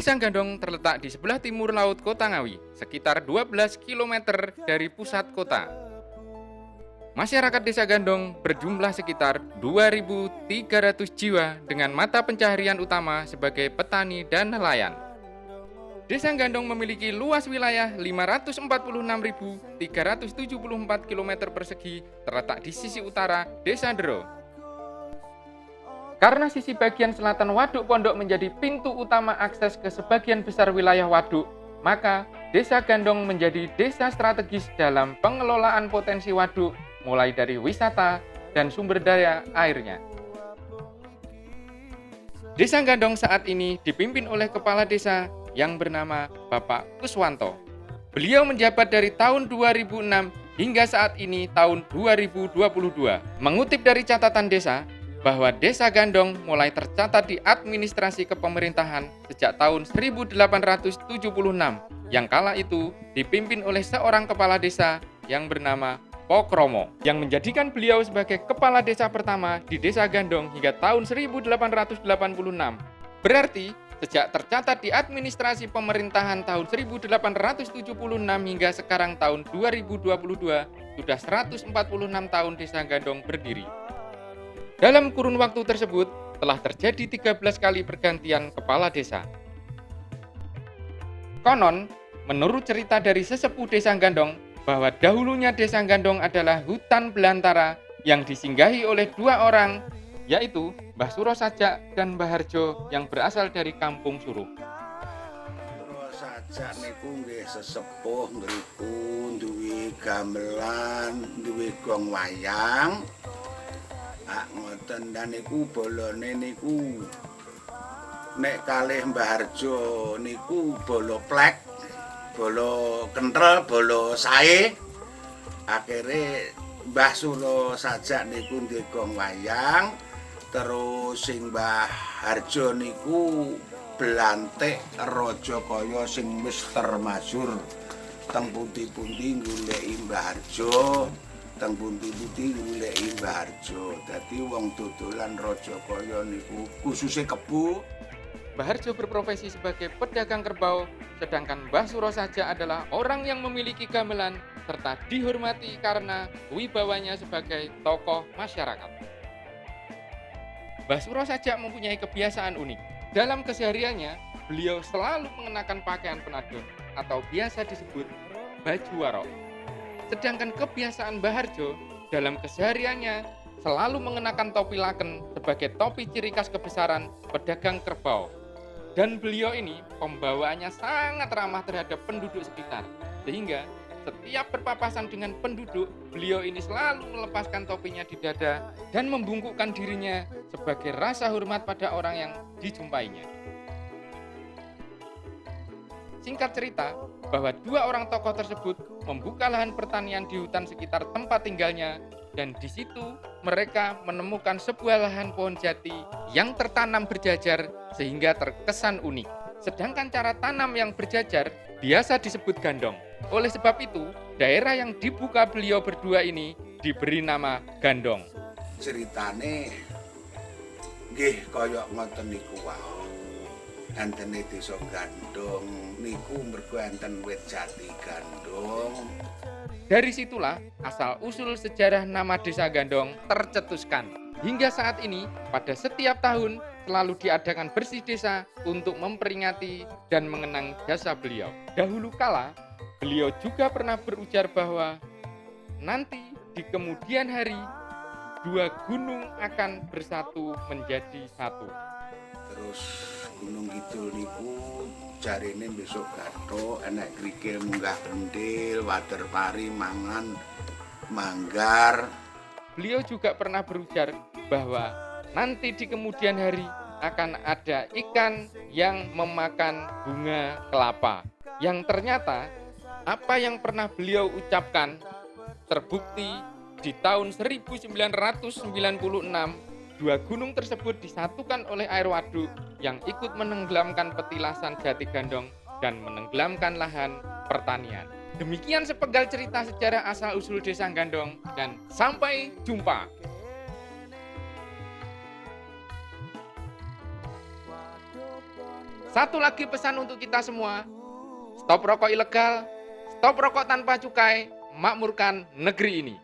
Desa Gandong terletak di sebelah timur laut Kota Ngawi, sekitar 12 km dari pusat kota. Masyarakat Desa Gandong berjumlah sekitar 2.300 jiwa dengan mata pencaharian utama sebagai petani dan nelayan. Desa Gandong memiliki luas wilayah 546.374 km persegi terletak di sisi utara Desa Dero. Karena sisi bagian selatan Waduk Pondok menjadi pintu utama akses ke sebagian besar wilayah waduk, maka Desa Gandong menjadi desa strategis dalam pengelolaan potensi waduk, mulai dari wisata dan sumber daya airnya. Desa Gandong saat ini dipimpin oleh Kepala Desa yang bernama Bapak Kuswanto. Beliau menjabat dari tahun 2006 hingga saat ini tahun 2022. Mengutip dari catatan desa, bahwa Desa Gandong mulai tercatat di administrasi kepemerintahan sejak tahun 1876 yang kala itu dipimpin oleh seorang kepala desa yang bernama Pokromo yang menjadikan beliau sebagai kepala desa pertama di Desa Gandong hingga tahun 1886. Berarti sejak tercatat di administrasi pemerintahan tahun 1876 hingga sekarang tahun 2022 sudah 146 tahun Desa Gandong berdiri. Dalam kurun waktu tersebut, telah terjadi 13 kali pergantian kepala desa. Konon, menurut cerita dari sesepuh Desa Gandong, bahwa dahulunya Desa Gandong adalah hutan belantara yang disinggahi oleh dua orang, yaitu Mbah Suro Sajak dan Mbah Harjo yang berasal dari kampung Suruh. Suro Sajak niku nggih sesepuh mriku duwe gamelan, duwe gong wayang. Ngoten dan niku bolone niku nek kalih Mbah Harjo niku bolo plek, bolo kentrel, bolo sae. Akhire Mbah Suro Sajak niku ndek gong wayang, terus sing Mbah Harjo niku belantik raja kaya sing wis termasyhur teng pundi-pundi goleki Mbah Harjo. Teng pundi-pundi goleki Mbah Harjo. Dadi wong dodolan raja kaya niku khususé kebo. Mbah Harjo berprofesi sebagai pedagang kerbau, sedangkan Mbah Suro Sajak adalah orang yang memiliki gamelan serta dihormati karena wibawanya sebagai tokoh masyarakat. Mbah Suro Sajak mempunyai kebiasaan unik. Dalam kesehariannya, beliau selalu mengenakan pakaian penadun atau biasa disebut baju warok. Sedangkan kebiasaan Mbah Harjo dalam kesehariannya selalu mengenakan topi laken sebagai topi ciri khas kebesaran pedagang kerbau. Dan beliau ini pembawaannya sangat ramah terhadap penduduk sekitar. Sehingga setiap berpapasan dengan penduduk, beliau ini selalu melepaskan topinya di dada dan membungkukkan dirinya sebagai rasa hormat pada orang yang dijumpainya. Singkat cerita, bahwa dua orang tokoh tersebut membuka lahan pertanian di hutan sekitar tempat tinggalnya dan di situ mereka menemukan sebuah lahan pohon jati yang tertanam berjajar sehingga terkesan unik. Sedangkan cara tanam yang berjajar biasa disebut gandong. Oleh sebab itu, daerah yang dibuka beliau berdua ini diberi nama Gandong. Ceritane nggih kaya ngoten niku wau. Enten Desa Gandong niku mergo enten wit jati gandong. Dari situlah asal-usul sejarah nama Desa Gandong tercetuskan. Hingga saat ini, pada setiap tahun selalu diadakan bersih desa untuk memperingati dan mengenang jasa beliau. Dahulu kala, beliau juga pernah berujar bahwa nanti di kemudian hari, dua gunung akan bersatu menjadi satu. Terus Gunung Kidul niku jarine besok gathuk enek krikil munggah kendil, wader pari mangan manggar. Beliau juga pernah berujar bahwa nanti di kemudian hari akan ada ikan yang memakan bunga kelapa. Yang ternyata apa yang pernah beliau ucapkan terbukti di tahun 1996. Dua gunung tersebut disatukan oleh air waduk yang ikut menenggelamkan petilasan Jati Gandong dan menenggelamkan lahan pertanian. Demikian sepenggal cerita sejarah asal-usul Desa Gandong dan sampai jumpa. Satu lagi pesan untuk kita semua, stop rokok ilegal, stop rokok tanpa cukai, makmurkan negeri ini.